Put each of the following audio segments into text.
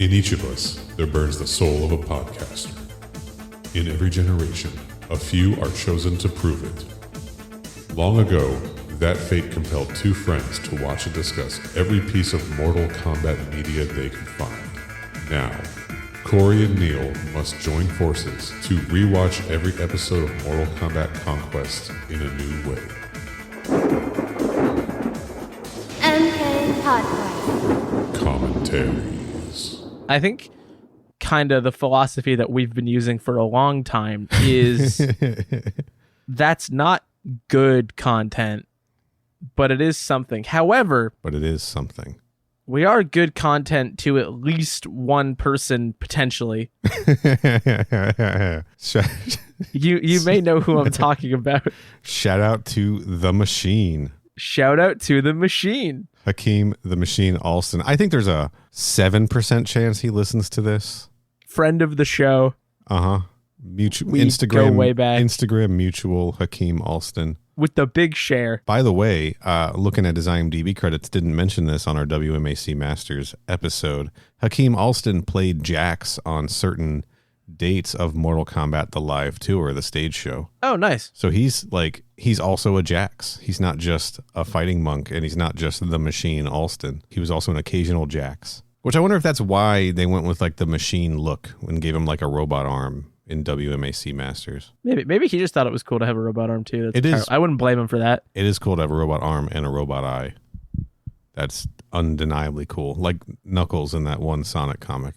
In each of us, there burns the soul of a podcaster. In every generation, a few are chosen to prove it. Long ago, that fate compelled two friends to watch and discuss every piece of Mortal Kombat media they could find. Now, Corey and Neil must join forces to rewatch every episode of Mortal Kombat Conquest in a new way. MK Podquest. Commentaries. I think kind of the philosophy that we've been using for a long time is that's not good content, but it is something. However, but it is something. We are good content to at least one person potentially. You may know who I'm talking about. Shout out to the machine. Shout out to the machine. Hakeem the Machine Alston. I think there's a 7% chance he listens to this. Friend of the show. Mutual We Instagram go way back. Instagram mutual Hakeem Alston. With the big share. By the way, looking at his IMDb credits, didn't mention this on our WMAC Masters episode. Hakeem Alston played Jax on certain dates of Mortal Kombat the live tour, the stage show. Oh, nice. So he's also a Jax. He's not just a fighting monk, and he's not just the Machine Alston. He was also an occasional Jax. Which I wonder if that's why they went with like the machine look and gave him like a robot arm in WMAC Masters. Maybe he just thought it was cool to have a robot arm too. It is. I wouldn't blame him for that. It is cool to have a robot arm and a robot eye. That's undeniably cool. Like Knuckles in that one Sonic comic.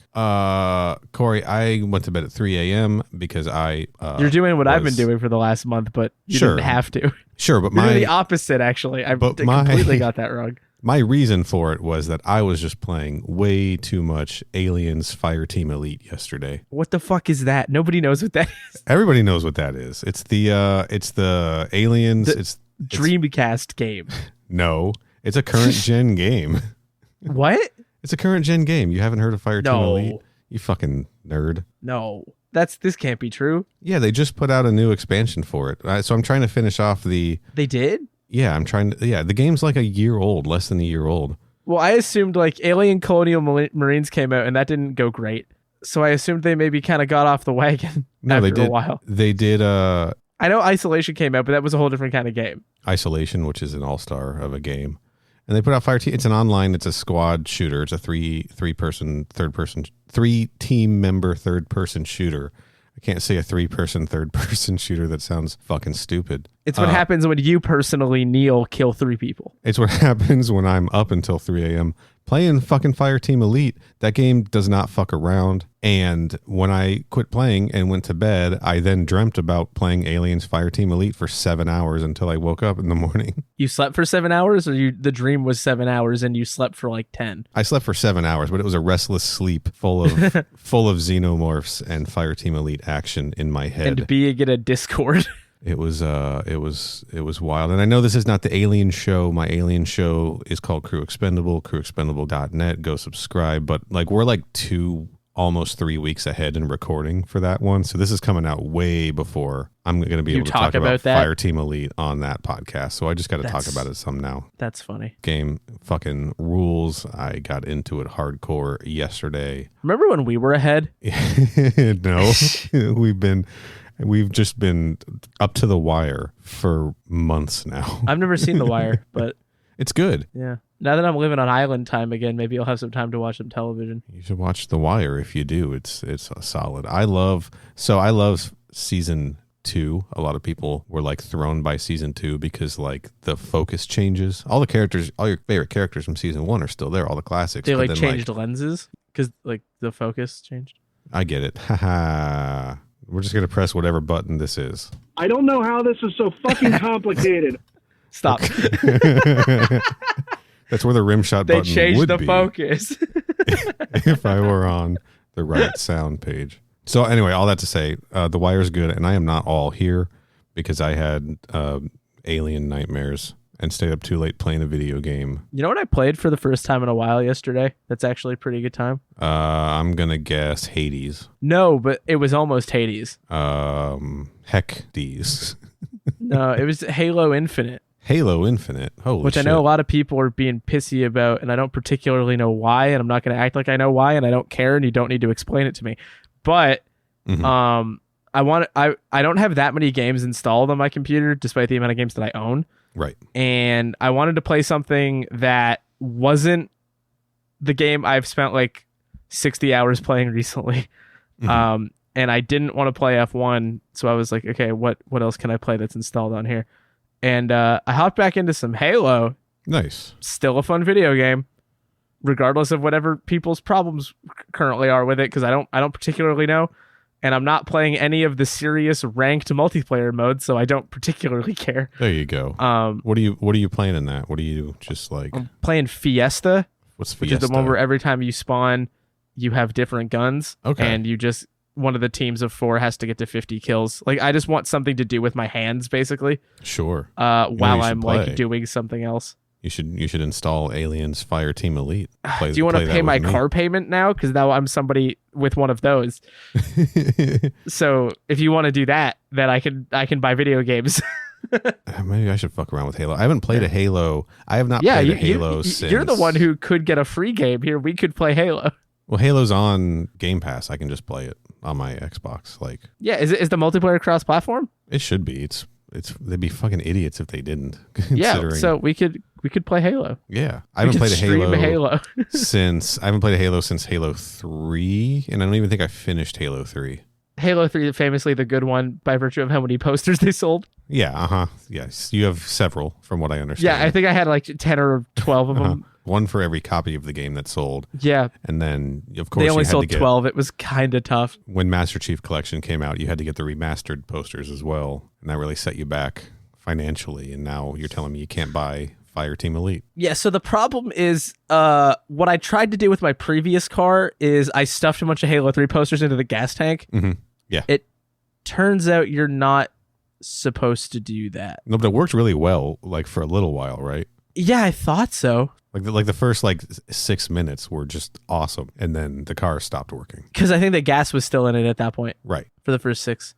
Corey, I went to bed at 3 a.m. because You're doing what I've been doing for the last month, but you didn't have to. Sure, but You're doing the opposite, actually. I completely got that wrong. My reason for it was that I was just playing way too much Aliens Fireteam Elite yesterday. What the fuck is that? Nobody knows what that is. Everybody knows what that is. It's the Aliens. It's Dreamcast game. No, it's a current gen game. What? It's a current gen game. You haven't heard of Fireteam Elite? You fucking nerd. No, this can't be true. Yeah, they just put out a new expansion for it. So I'm trying to finish off the. They did? Yeah, the game's like a year old, less than a year old. Well, I assumed like Alien Colonial Marines came out and that didn't go great. So I assumed they maybe kind of got off the wagon after a while. They did. I know Isolation came out, but that was a whole different kind of game. Isolation, which is an all-star of a game. And they put out Fireteam. It's an online, it's a squad shooter. It's a three team member third person shooter. I can't say a 3-person third-person shooter. That sounds fucking stupid. It's what happens when you personally, Neil, kill 3 people. It's what happens when I'm up until 3 a.m. playing fucking Fireteam Elite. That game does not fuck around. And when I quit playing and went to bed, I then dreamt about playing Aliens Fireteam Elite for 7 hours until I woke up in the morning. You slept for 7 hours, or the dream was 7 hours and you slept for like 10? I slept for 7 hours, but it was a restless sleep full of xenomorphs and Fireteam Elite action in my head. And being in a Discord. It was wild. And I know this is not the Alien Show. My Alien Show is called Crew Expendable, crewexpendable.net. Go subscribe. But like we're like 2, almost 3 weeks ahead in recording for that one. So this is coming out way before I'm going to be able to talk about Fireteam Elite on that podcast. So I just got to talk about it some now. That's funny. Game fucking rules. I got into it hardcore yesterday. Remember when we were ahead? No, We've just been up to the wire for months now. I've never seen The Wire, but it's good. Yeah. Now that I'm living on island time again, maybe I'll have some time to watch some television. You should watch The Wire if you do. It's solid. I love season 2. A lot of people were like thrown by season 2 because like the focus changes. All your favorite characters from season 1 are still there. All the classics. They like changed lenses because like the focus changed. I get it. Haha. We're just going to press whatever button this is. I don't know how this is so fucking complicated. Stop. That's where the rim shot button would be. They changed the focus. If I were on the right sound page. So anyway, all that to say, The Wire's good, and I am not all here because I had alien nightmares and stayed up too late playing a video game. You know what I played for the first time in a while yesterday? That's actually a pretty good time. I'm gonna guess Hades. No, but it was almost Hades. Heck D's. No, it was Halo Infinite. Halo Infinite. Holy which shit. I know a lot of people are being pissy about, and I don't particularly know why, and I'm not going to act like I know why, and I don't care, and you don't need to explain it to me. But Mhm. I don't have that many games installed on my computer, despite the amount of games that I own. Right. And I wanted to play something that wasn't the game I've spent like 60 hours playing recently. Mhm. And I didn't want to play F1, so I was like, okay, what else can I play that's installed on here? And I hopped back into some Halo. Nice. Still a fun video game, regardless of whatever people's problems currently are with it, because I don't particularly know. And I'm not playing any of the serious ranked multiplayer modes, so I don't particularly care. There you go. What are you playing in that? What are you just like? I'm playing Fiesta, What's which Fiesta? is the one where every time you spawn, you have different guns. Okay. And you just, one of the teams of 4 has to get to 50 kills. Like, I just want something to do with my hands, basically, Sure. while you I'm should like play. doing something else. You should install Aliens Fireteam Elite. Do you want to pay my car payment now? Because now I'm somebody with one of those. So if you want to do that, then I can buy video games. Maybe I should fuck around with Halo. I haven't played a Halo. I have not Yeah, played a Halo since. you're the one who could get a free game here. We could play Halo. Well, Halo's on Game Pass. I can just play it on my Xbox. Like, Yeah, is the multiplayer cross-platform? it should be. It's they'd be fucking idiots if they didn't. Yeah, Considering, so we could play Halo. yeah, I We haven't could played a stream Halo, Halo. since I haven't played a Halo since Halo 3, and I don't even think I finished Halo 3. Halo 3, famously the good one by virtue of how many posters they sold. Yeah, yes, you have several from what I understand. Yeah, I think I had like 10 or 12 of them. One for every copy of the game that sold, Yeah, and then of course they only you had sold to get, 12. It was kind of tough. when Master Chief Collection came out, you had to get the remastered posters as well, and that really set you back financially. And now you're telling me you can't buy Fireteam Elite. Yeah, so the problem is what I tried to do with my previous car is I stuffed a bunch of Halo 3 posters into the gas tank. Mm-hmm. Yeah. It turns out you're not supposed to do that. No, but it worked really well, like for a little while, right? Yeah, I thought so. Like the first 6 minutes were just awesome, and then the car stopped working. Because I think the gas was still in it at that point Right. for the first 6.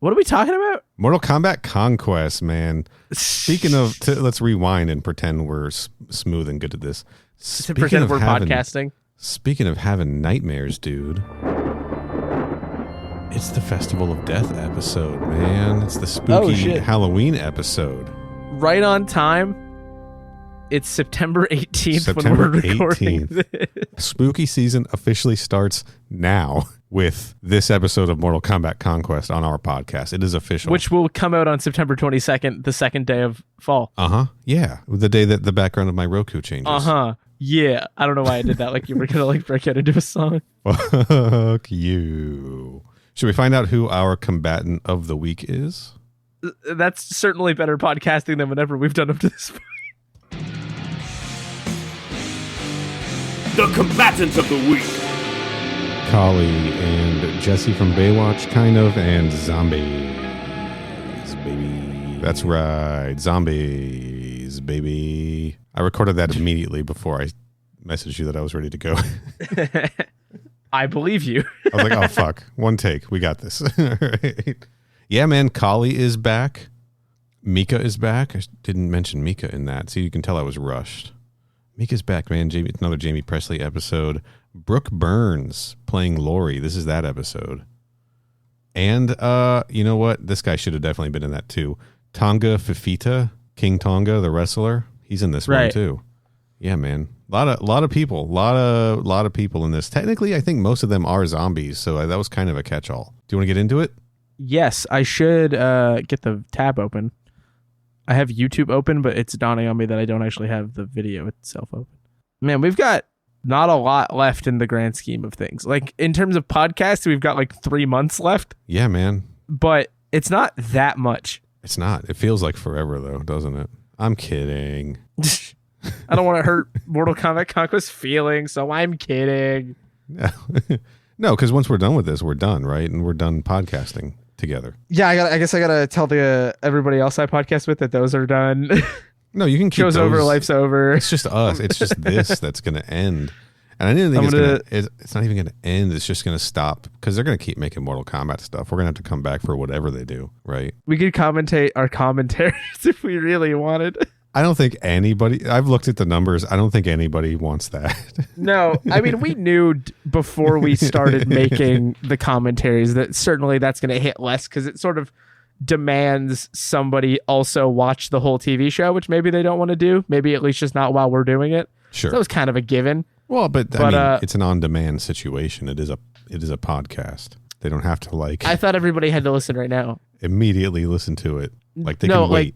What are we talking about? Mortal Kombat Conquest, man. Speaking of, let's rewind and pretend we're smooth and good at this. To pretend we're podcasting. Speaking of having nightmares, dude. It's the Festival of Death episode, man. It's the spooky shit. Halloween episode. Right on time. It's September 18th September when we're recording 18th. this. Spooky season officially starts now with this episode of Mortal Kombat Conquest on our podcast. It is official. Which will come out on September 22nd, the second day of fall. Yeah. The day that the background of my Roku changes. Yeah. I don't know why I did that. Like you were going to break out into a song. Fuck you. Should we find out who our combatant of the week is? That's certainly better podcasting than whenever we've done up to this point. The combatants of the week. Qali and Jesse from Baywatch, kind of, and zombies, baby. That's right, zombies, baby. I recorded that immediately before I messaged you that I was ready to go. I believe you. I was like, oh, fuck. One take. We got this. All right. Yeah, man. Qali is back. Mika is back. I didn't mention Mika in that. See, you can tell I was rushed. Mika's back, man. Another Jamie Presley episode. Brooke Burns playing Lori. This is that episode. And you know what? This guy should have definitely been in that too. Tonga Fifita, King Tonga, the wrestler. He's in this one too. Yeah, man. A lot of people. A lot of people in this. Technically, I think most of them are zombies, so that was kind of a catch-all. Do you want to get into it? Yes, I should get the tab open. I have YouTube open, but it's dawning on me that I don't actually have the video itself open. Man, we've got not a lot left in the grand scheme of things. Like, in terms of podcasts, we've got like 3 months left. Yeah, man. But it's not that much. It's not. It feels like forever, though, doesn't it? I'm kidding. I don't want to hurt Mortal Kombat Conquest feelings, so I'm kidding. No, because once we're done with this, we're done, right? And we're done podcasting together. Yeah, I guess I gotta tell everybody else I podcast with that those are done. No, you can keep Show's those. over, life's over. It's just us. It's just this that's going to end. And I didn't think I'm it's not even gonna end. It's just gonna stop because they're gonna keep making Mortal Kombat stuff. We're gonna have to come back for whatever they do, right? We could commentate our commentaries if we really wanted. I don't think anybody. I've looked at the numbers. I don't think anybody wants that. No, I mean, we knew before we started making the commentaries that certainly that's going to hit less because it sort of demands somebody also watch the whole TV show, which maybe they don't want to do. Maybe at least just not while we're doing it. Sure, so that was kind of a given. Well, but I mean, it's an on-demand situation. It is a podcast. They don't have to like. I thought everybody had to listen right now. Immediately listen to it. Like they can wait.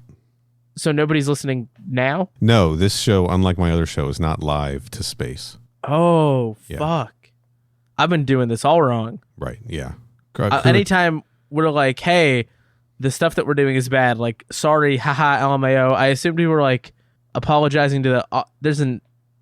So nobody's listening now? No, this show, unlike my other show, is not live to space. Oh, Yeah. fuck. I've been doing this all wrong. Right, yeah. Anytime we're like, hey, the stuff that we're doing is bad, like, sorry, haha, LMAO, I assumed we were like apologizing to the,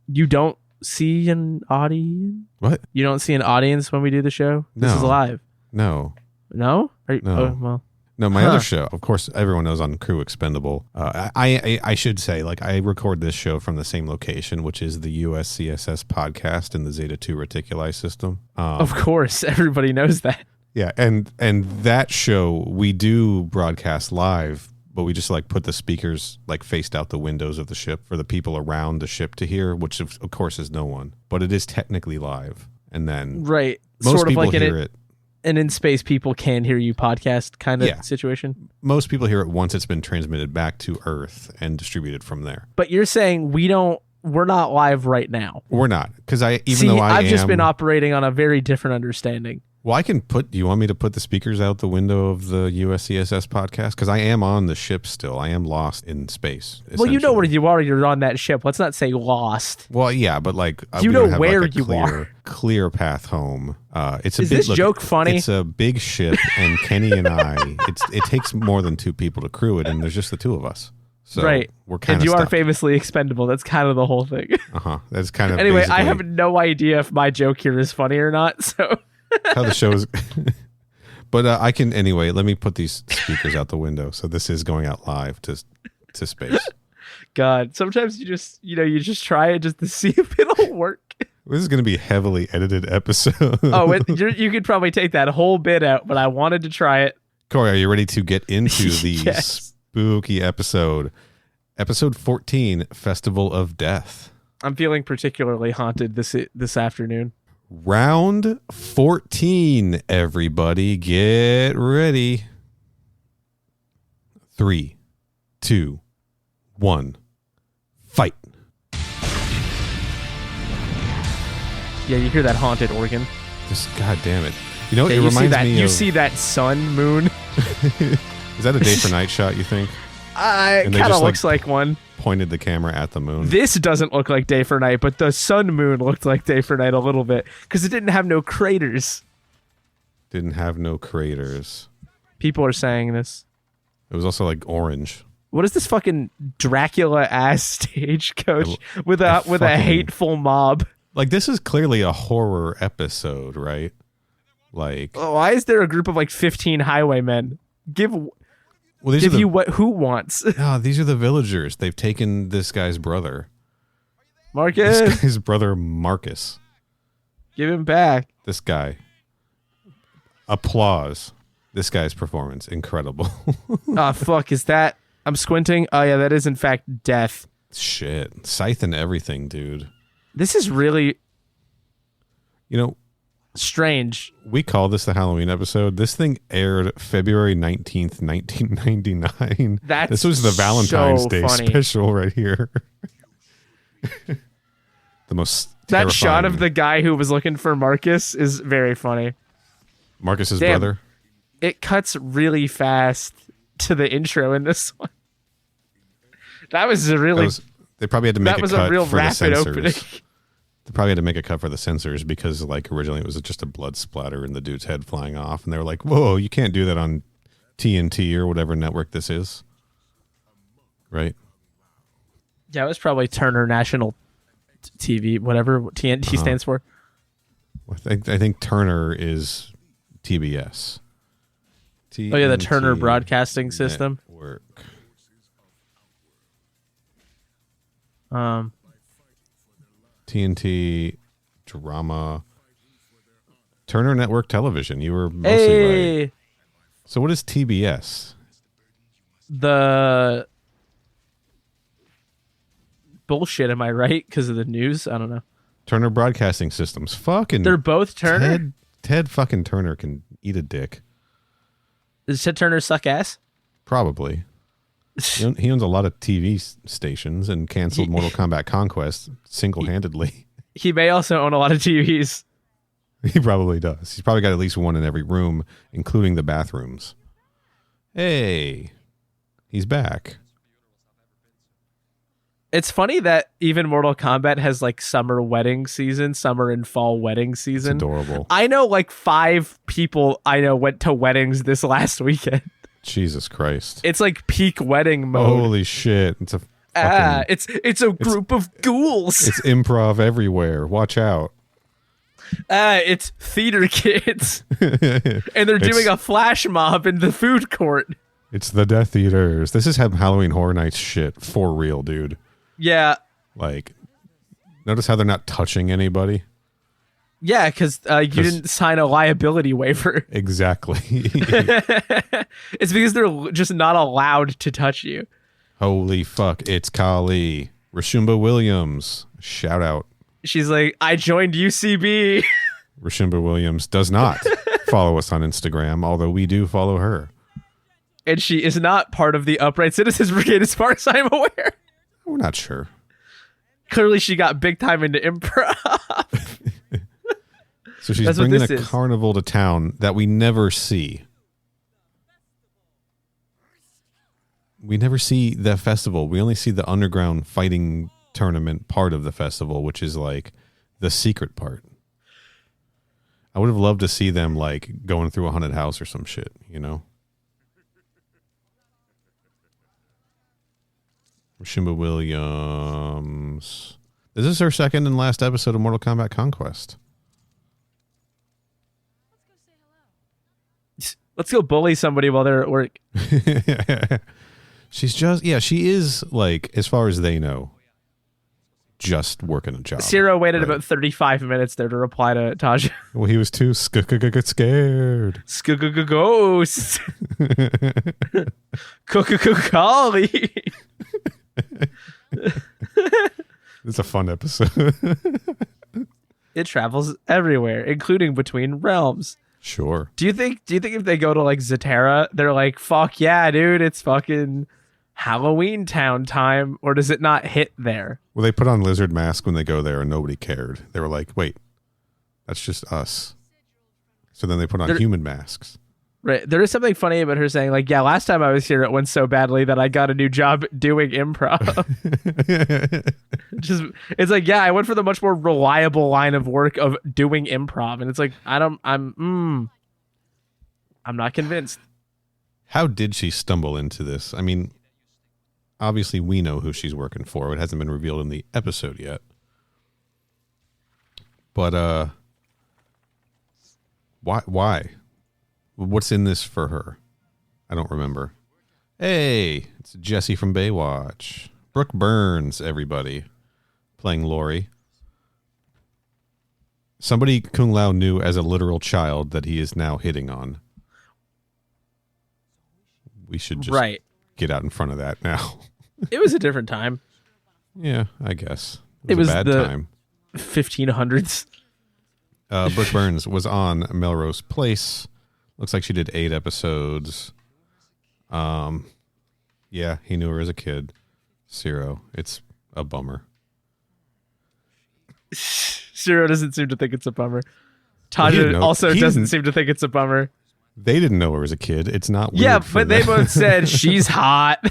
you don't see an audience? What? You don't see an audience when we do the show? This is No. live. No. No? No. Oh, well. No, my other show, of course, everyone knows on Crew Expendable. I should say, like, I record this show from the same location, which is the USCSS podcast in the Zeta 2 Reticuli system. Of course, everybody knows that. Yeah, and that show, we do broadcast live, but we just, like, put the speakers, like, faced out the windows of the ship for the people around the ship to hear, which, of course, is no one. But it is technically live. And then right. most sort of people like hear it. An in space people can hear you podcast kind of situation. Most people hear it once it's been transmitted back to Earth and distributed from there. But you're saying we're not live right now. We're not, because I've I've just been operating on a very different understanding. Well, I can do you want me to put the speakers out the window of the USCSS podcast? Because I am on the ship still. I am lost in space. Well, you know where you are. You're on that ship. Let's not say lost. Well, yeah, but like you we know don't have, where like, a you clear, are. Clear path home. It's a Is big, this joke funny? It's a big ship, and Kenny and I. It takes more than two people to crew it, and there's just the two of us. So right. We're kind and of you stuck. are famously expendable. That's kind of the whole thing. That's kind of anyway. I basically have no idea if my joke here is funny or not. So how the show is. But I can anyway. Let me put these speakers out the window. So this is going out live to space. God, sometimes you just try it just to see if it'll work. This is going to be a heavily edited episode. You could probably take that whole bit out, but I wanted to try it. Corey, are you ready to get into the Yes. spooky episode? Episode 14, Festival of Death. I'm feeling particularly haunted this afternoon. Round 14, everybody. Get ready. 3, 2, 1, fight. Yeah, you hear that haunted organ. Just, God damn it. You know, Yeah, it reminds me of... You see that sun, moon? Is that a day for night shot, you think? It And they kind of just, looks like one. Pointed the camera at the moon. This doesn't look like day for night, but the sun moon looked like day for night a little bit because it didn't have no craters. Didn't have no craters. People are saying this. It was also like orange. What is this fucking Dracula ass stagecoach with a hateful mob? Like, this is clearly a horror episode, right? Like, Why is there a group of like 15 highwaymen? well, these are Who wants? these are the villagers. They've taken this guy's brother. Marcus, This guy's brother, Marcus. give him back. This guy. Applause. This guy's performance. Incredible. Oh, fuck, is that... I'm squinting. Oh, yeah, that is in fact death. Shit. Scythe and everything, dude. This is really You know, strange. we call this the Halloween episode. This thing aired February 19th, 1999. This was the Valentine's so Day funny. special right here. The most That shot terrifying- of the guy who was looking for Marcus is very funny. Marcus's Damn. brother. It cuts really fast to the intro in this one. That was a really... They probably had to make That was cut a real for the rapid censors. opening. They probably had to make a cut for the censors because, like, originally it was just a blood splatter and the dude's head flying off, and they were like, "Whoa, you can't do that on TNT or whatever network this is." Right? Yeah, it was probably Turner National TV, whatever TNT stands for. I think Turner is TBS. Oh yeah, the Turner TNT Broadcasting System. Network. TNT drama. Turner Network Television. You were mostly right. So what is TBS? The bullshit, am I right? Because of the news? I don't know. Turner Broadcasting Systems. Fucking. They're both Turner? Ted fucking Turner can eat a dick. Does Ted Turner suck ass? Probably. He owns a lot of TV stations and canceled Mortal Kombat Conquest single-handedly. He may also own a lot of TVs. He probably does. He's probably got at least one in every room, including the bathrooms. Hey, he's back. It's funny that even Mortal Kombat has like summer wedding season, summer and fall wedding season. It's adorable. I know like 5 people I know went to weddings this last weekend. Jesus Christ. It's like peak wedding mode. Holy shit. It's a fucking, it's a group of ghouls. It's improv everywhere. Watch out. It's theater kids. And they're doing a flash mob in the food court. It's the Death Eaters. This is Halloween Horror Nights shit for real, dude. Yeah. Like, notice how they're not touching anybody? Yeah, because you didn't sign a liability waiver. Exactly. It's because they're just not allowed to touch you. Holy fuck. It's Qali. Rashumba Williams. Shout out. She's like, I joined UCB. Rashumba Williams does not follow us on Instagram, although we do follow her. And she is not part of the Upright Citizens Brigade as far as I'm aware. We're not sure. Clearly she got big time into improv. So she's bringing a carnival to town that we never see. We never see the festival. We only see the underground fighting tournament part of the festival, which is like the secret part. I would have loved to see them like going through a haunted house or some shit, you know? Rashumba Williams. This is her second and last episode of Mortal Kombat Conquest. Let's go bully somebody while they're at work. She's just, she is like, as far as they know, just working a job. Ciro waited about 35 minutes there to reply to Taja. Well, he was too scared. Ghost. Qali. It's a fun episode. It travels everywhere, including between realms. Sure. Do you think if they go to like Zatara, they're like, fuck yeah, dude, it's fucking Halloween Town time, or does it not hit there? Well, they put on lizard masks when they go there and nobody cared. They were like, wait, that's just us. So then they put on human masks. Right. There is something funny about her saying, like, yeah, last time I was here, it went so badly that I got a new job doing improv. It's like, yeah, I went for the much more reliable line of work of doing improv. And it's like, I'm not convinced. How did she stumble into this? I mean, obviously we know who she's working for. It hasn't been revealed in the episode yet. But, why? What's in this for her? I don't remember. Hey, it's Jesse from Baywatch. Brooke Burns, everybody, playing Lori. Somebody Kung Lao knew as a literal child that he is now hitting on. We should just get out in front of that now. It was a different time. Yeah, I guess. It was a bad time. 1500s. Brooke Burns was on Melrose Place. Looks like she did 8 episodes. Yeah, he knew her as a kid. Ciro, it's a bummer. Ciro doesn't seem to think it's a bummer. Taja also doesn't seem to think it's a bummer. They didn't know her as a kid. It's not weird. Yeah, but they both said she's hot.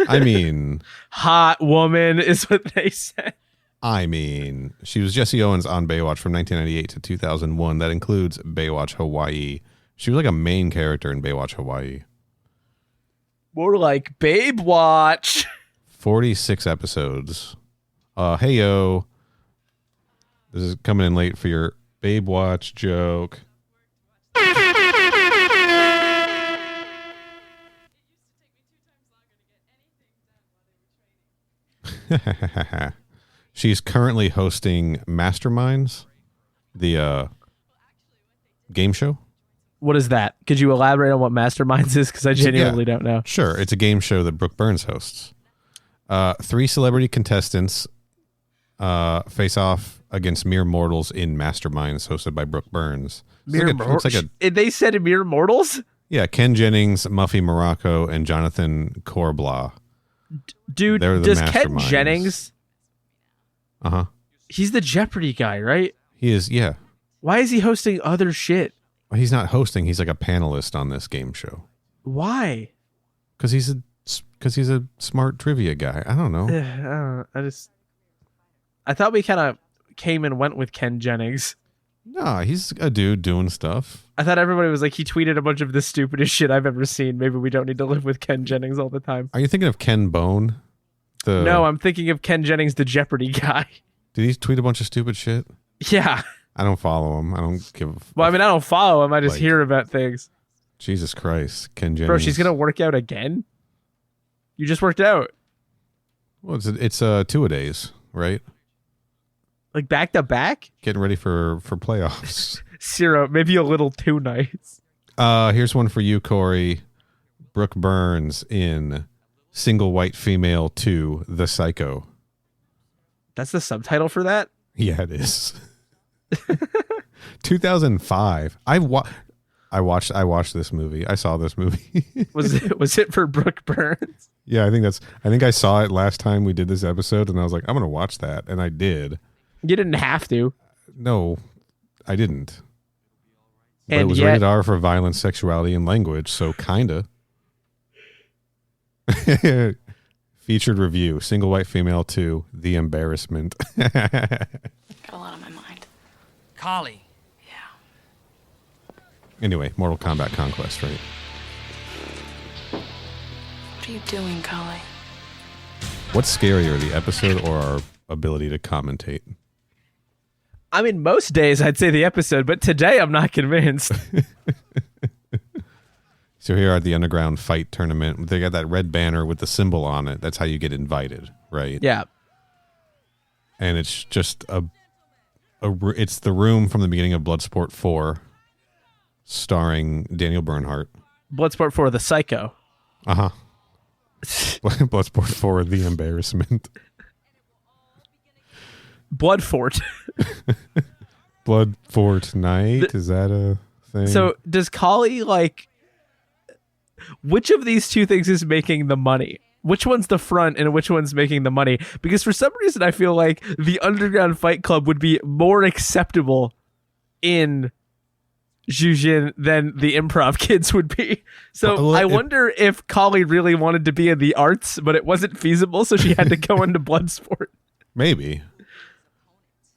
I mean, hot woman is what they said. I mean, she was Jesse Owens on Baywatch from 1998 to 2001. That includes Baywatch Hawaii. She was like a main character in Baywatch Hawaii. More like Babe Watch. 46 episodes. Hey, yo. This is coming in late for your Babe Watch joke. She's currently hosting Masterminds. The game show? What is that? Could you elaborate on what Masterminds is? Because I genuinely don't know. Sure. It's a game show that Brooke Burns hosts. 3 celebrity contestants face off against mere mortals in Masterminds hosted by Brooke Burns. They said mere mortals? Yeah, Ken Jennings, Muffy Morocco, and Jonathan Corblaw. Dude, does Ken Jennings... Uh-huh. He's the Jeopardy guy, right? He is, yeah. Why is he hosting other shit? He's not hosting. He's like a panelist on this game show. Why? Because he's a smart trivia guy. I don't know. I thought we kind of came and went with Ken Jennings. Nah, he's a dude doing stuff. I thought everybody was like, he tweeted a bunch of the stupidest shit I've ever seen. Maybe we don't need to live with Ken Jennings all the time. Are you thinking of Ken Bone? No, I'm thinking of Ken Jennings, the Jeopardy guy. Did he tweet a bunch of stupid shit? Yeah. I don't follow him. I don't give. Well, I mean, I don't follow him. I just hear about things. Jesus Christ, Ken Jennings. Bro, she's gonna work out again. You just worked out. Well, it's 2-a-days, right? Like back to back. Getting ready for playoffs. Zero, maybe a little too nice. Here's one for you, Corey. Brooke Burns in Single White Female 2, The Psycho. That's the subtitle for that? Yeah, it is. 2005. I watched this movie. I saw this movie. Was it for Brooke Burns? Yeah, I think I saw it last time we did this episode, and I was like, I'm gonna watch that, and I did. You didn't have to. No, I didn't. But and it was rated R for violence, sexuality, and language, so kinda. Featured review: Single White Female 2, The Embarrassment. Got a lot on my mind. Qali. Yeah. Anyway, Mortal Kombat Conquest, right? What are you doing, Qali? What's scarier, the episode or our ability to commentate? I mean, most days I'd say the episode, but today I'm not convinced. So here at the Underground Fight Tournament, they got that red banner with the symbol on it. That's how you get invited, right? Yeah. And it's just it's the room from the beginning of Bloodsport 4, starring Daniel Bernhardt. Bloodsport 4, The Psycho. Uh-huh. Bloodsport 4, The Embarrassment. Bloodfort. Blood Fortnite? Is that a thing? So does Qali like... Which of these two things is making the money? Which one's the front and which one's making the money? Because for some reason I feel like the Underground Fight Club would be more acceptable in Jujin than the improv kids would be. So I wonder if Qali really wanted to be in the arts, but it wasn't feasible, so she had to go into Bloodsport. Maybe.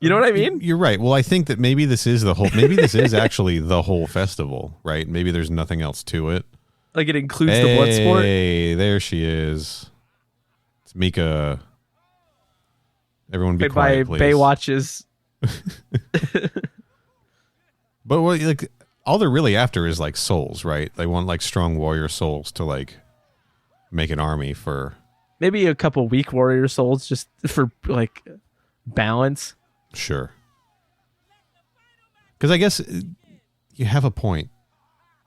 You know what I mean? You're right. Well, I think that maybe this is actually the whole festival, right? Maybe there's nothing else to it. Like it includes the Bloodsport? Hey, there she is. It's Mika. Everyone be quiet, please. Baywatches. But what, like, all they're really after is like souls, right? They want like strong warrior souls to like make an army for. Maybe a couple weak warrior souls just for like balance. Sure. Because I guess you have a point.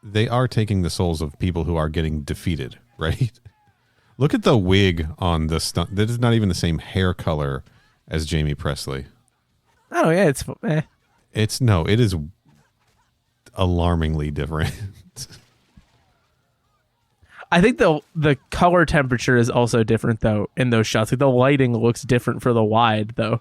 They are taking the souls of people who are getting defeated, right? Look at the wig on the stunt. That is not even the same hair color as Jamie Presley. Oh, yeah, it's... It is alarmingly different. I think the color temperature is also different, though, in those shots. Like, the lighting looks different for the wide, though.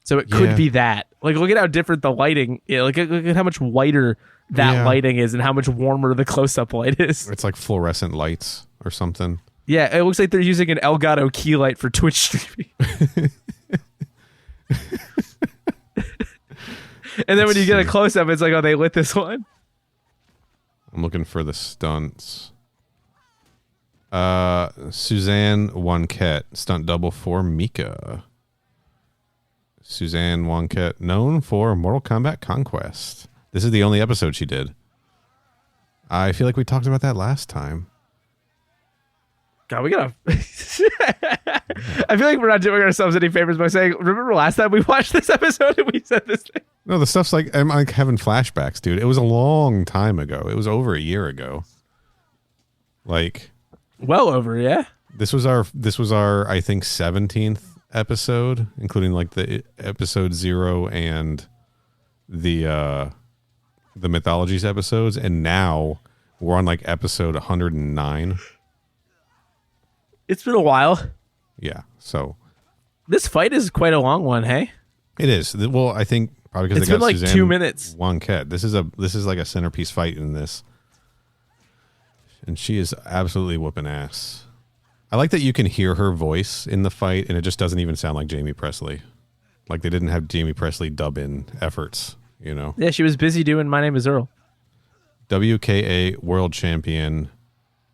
So it could be that. Like, look at how different the lighting is. Look at how much whiter that lighting is and how much warmer the close-up light is. It's like fluorescent lights or something. Yeah, it looks like they're using an Elgato key light for Twitch streaming. And then when you get a close-up, it's like, oh, they lit this one? I'm looking for the stunts. Suzanne Wonquette, stunt double for Mika. Suzanne Wonquette, known for Mortal Kombat Conquest. This is the only episode she did. I feel like we talked about that last time. God, we gotta... I feel like we're not doing ourselves any favors by saying, remember last time we watched this episode and we said this thing? No, the stuff's like, I'm like having flashbacks, dude. It was a long time ago. It was over a year ago. Like, well over, yeah. this was our I think 17th episode, including like the episode 0 and the mythologies episodes, and now we're on like episode 109. It's been a while. Yeah, so This fight is quite a long one, hey? it is. Well, I think probably because It's they got been like Suzanne 2 minutes. Wonquet. This is like a centerpiece fight in this, and she is absolutely whooping ass. I like that you can hear her voice in the fight, and it just doesn't even sound like Jamie Presley. Like they didn't have Jamie Presley dub in efforts, you know. Yeah, she was busy doing My Name is Earl. WKA world champion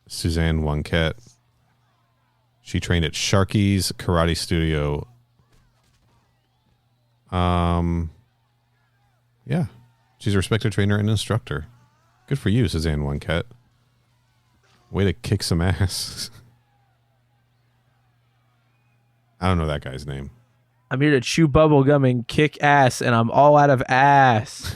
Suzanne Wonquet. She trained at Sharky's Karate Studio. Yeah. She's a respected trainer and instructor. Good for you, Suzanne Wonquet. Way to kick some ass. I don't know that guy's name. I'm here to chew bubble gum and kick ass, and I'm all out of ass.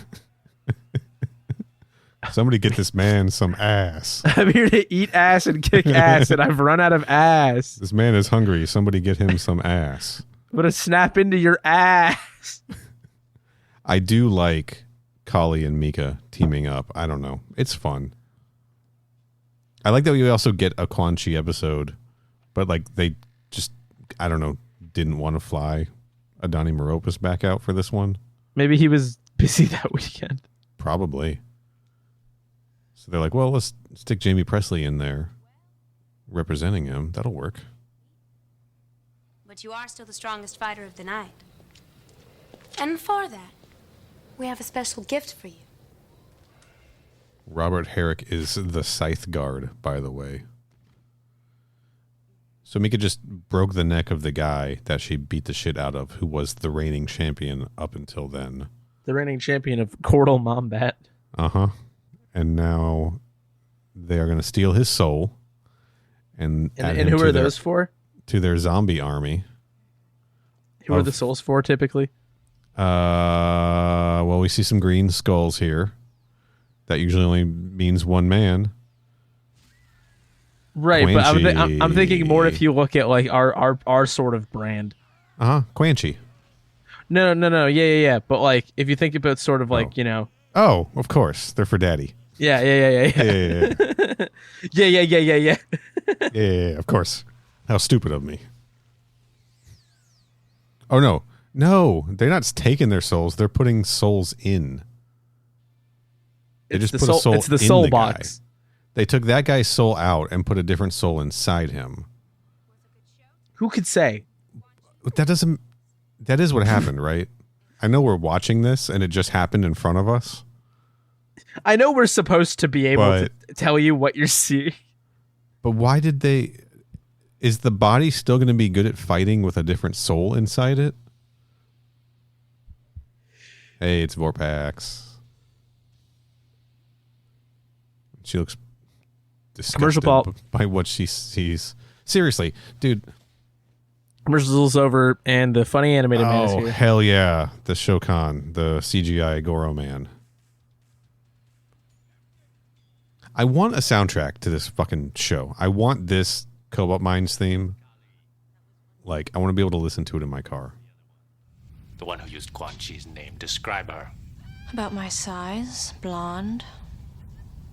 Somebody get this man some ass. I'm here to eat ass and kick ass, and I've run out of ass. This man is hungry. Somebody get him some ass. I'm going to snap into your ass. I do like Qali and Mika teaming up. I don't know. It's fun. I like that we also get a Quan Chi episode, but like they just, I don't know, didn't want to fly Adani Meropis back out for this one. Maybe he was busy that weekend. Probably. So they're like, well, let's stick Jamie Presley in there representing him. That'll work. But you are still the strongest fighter of the night. And for that, we have a special gift for you. Robert Herrick is the Scythe Guard, by the way. So Mika just broke the neck of the guy that she beat the shit out of, who was the reigning champion up until then. The reigning champion of Cordal Mombat. Uh-huh. And now they are going to steal his soul and add him who to are their, those for? to their zombie army. Who are the souls for typically? Well, we see some green skulls here. That usually only means one man. Right, but Quanchi. I'm thinking more if you look at like our sort of brand. Uh-huh. Quanchi. No. Yeah. But like if you think about sort of like, you know. Oh, of course. They're for daddy. Yeah. Yeah. Yeah, of course. How stupid of me. Oh, no. No, they're not taking their souls. They're putting souls in. They just put a soul It's the in soul the box. guy. They took that guy's soul out and put a different soul inside him. Who could say? That is what happened, right? I know we're watching this and it just happened in front of us. I know we're supposed to be able But- to tell you what you're seeing. But why did they... Is the body still going to be good at fighting with a different soul inside it? Hey, it's Vorpax. She looks disgusted Commercial Paul. by what she sees. Seriously, dude. Commercials over, and the funny animated man is Oh, here. hell yeah. The Shokan, the CGI Goro man. I want a soundtrack to this fucking show. I want this Cobalt Mines theme. Like, I want to be able to listen to it in my car. The one who used Quan Chi's name. Describe her. About my size, blonde,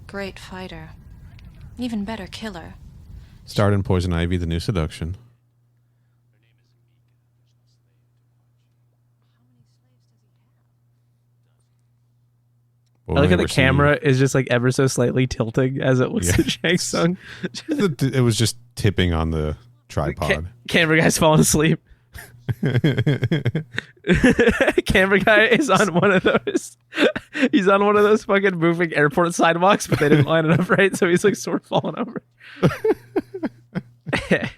great fighter, even better killer. Starred in Poison Ivy, The New Seduction. I like how the camera is just like ever so slightly tilting as it looks at Shang Tsung. It was just tipping on the tripod. Camera guy's falling asleep. Camera guy is on one of those. He's on one of those fucking moving airport sidewalks, but they didn't line it up right, so he's like sort of falling over. I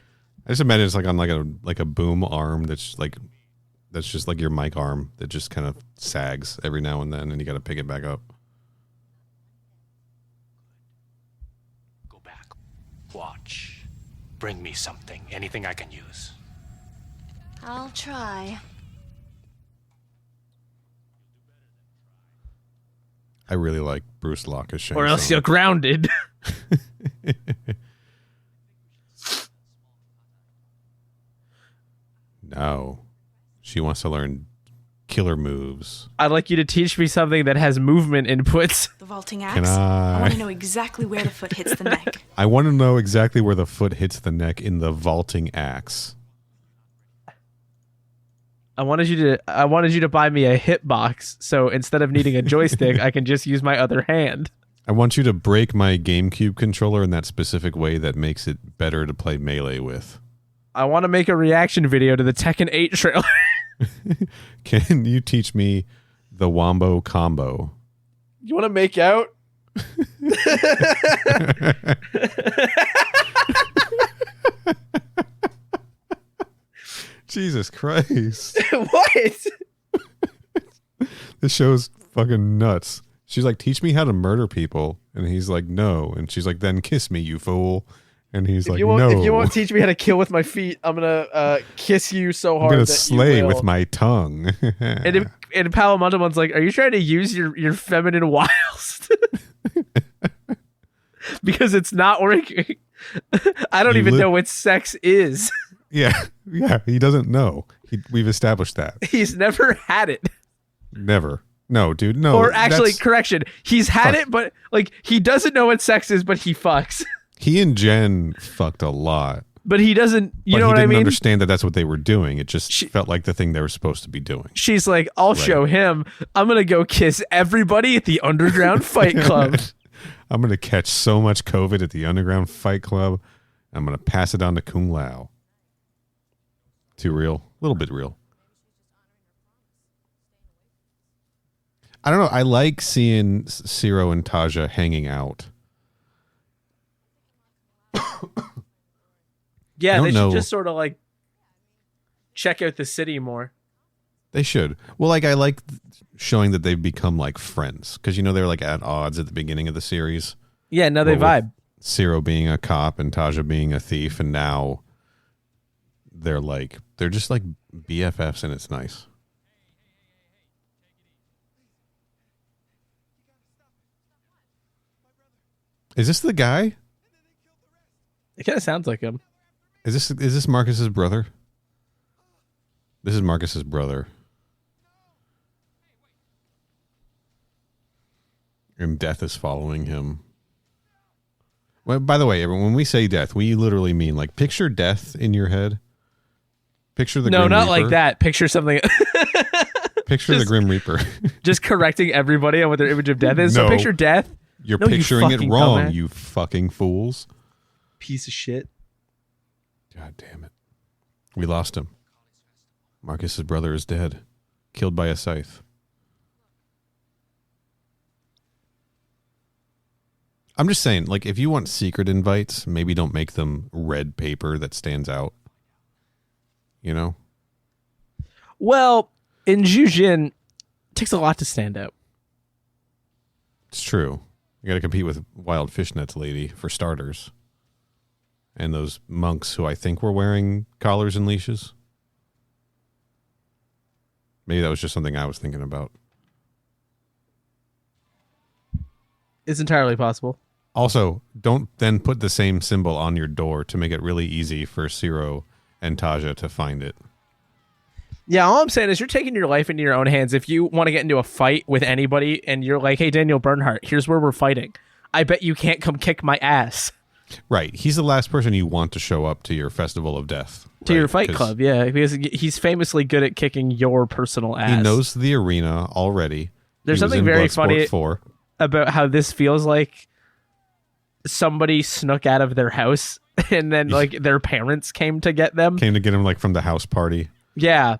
just imagine it's like on like a boom arm that's just like your mic arm that just kind of sags every now and then, and you got to pick it back up. Go back. Watch. Bring me something. Anything I can use. I'll try. I really like Bruce Locke as Shang Or else Tsung. you're grounded. No. She wants to learn killer moves. I'd like you to teach me something that has movement inputs. The vaulting axe? Can I want to know exactly where the foot hits the neck. I want to know exactly where the foot hits the neck in the vaulting axe. I wanted you to buy me a hitbox, so instead of needing a joystick, I can just use my other hand. I want you to break my GameCube controller in that specific way that makes it better to play Melee with. I want to make a reaction video to the Tekken 8 trailer. Can you teach me the Wombo combo? You want to make out? Jesus Christ. What? This show's fucking nuts. She's like, teach me how to murder people. And he's like, no. And she's like, then kiss me, you fool. And he's like, no. If you won't teach me how to kill with my feet, I'm going to kiss you so hard I'm going that to slay you will. with my tongue. And Palamundamon's like, are you trying to use your feminine wiles? Because it's not working. I don't even know what sex is. Yeah, he doesn't know. We've established that. He's never had it. Never. No, dude, no. Or actually, correction. He's had it, but like he doesn't know what sex is, but he fucks. He and Jen fucked a lot. But he doesn't, you know what I he mean? didn't understand that that's what they were doing. It just felt like the thing they were supposed to be doing. She's like, I'll show him. I'm going to go kiss everybody at the Underground Fight Club. I'm going to catch so much COVID at the Underground Fight Club. I'm going to pass it on to Kung Lao. Too real? A little bit real. I don't know. I like seeing Ciro and Taja hanging out. Yeah, they should know. just sort of like check out the city more. They should. Well, like I like showing that they've become like friends because they were like at odds at the beginning of the series. Yeah, now they vibe. Ciro being a cop and Taja being a thief, and now they're just like BFFs, and it's nice. Is this the guy? It kind of sounds like him. Is this Marcus's brother? This is Marcus's brother. And death is following him. Well, by the way, everyone, when we say death, we literally mean like picture death in your head. Picture the No, Grim not Reaper. like that. Picture something. Picture the Grim Reaper. Just correcting everybody on what their image of death is. No. So picture death. You're No, you picturing it fucking wrong, dumbass. you fucking fools. Piece of shit. God damn it. We lost him. Marcus's brother is dead. Killed by a scythe. I'm just saying, like, if you want secret invites, maybe don't make them red paper that stands out. You know? Well, in Jujin, it takes a lot to stand out. It's true. You got to compete with Wild Fishnets Lady, for starters. And those monks who I think were wearing collars and leashes. Maybe that was just something I was thinking about. It's entirely possible. Also, don't then put the same symbol on your door to make it really easy for Ciro and Taja to find it. Yeah, all I'm saying is you're taking your life into your own hands. If you want to get into a fight with anybody and you're like, hey, Daniel Bernhardt, here's where we're fighting. I bet you can't come kick my ass. Right. He's the last person you want to show up to your Festival of Death. To your fight club, yeah. Because he's famously good at kicking your personal ass. He knows the arena already. There's He was something in very Bloodsport funny 4. about how this feels like somebody snuck out of their house and then like their parents came to get them. Came to get him like from the house party. Yeah.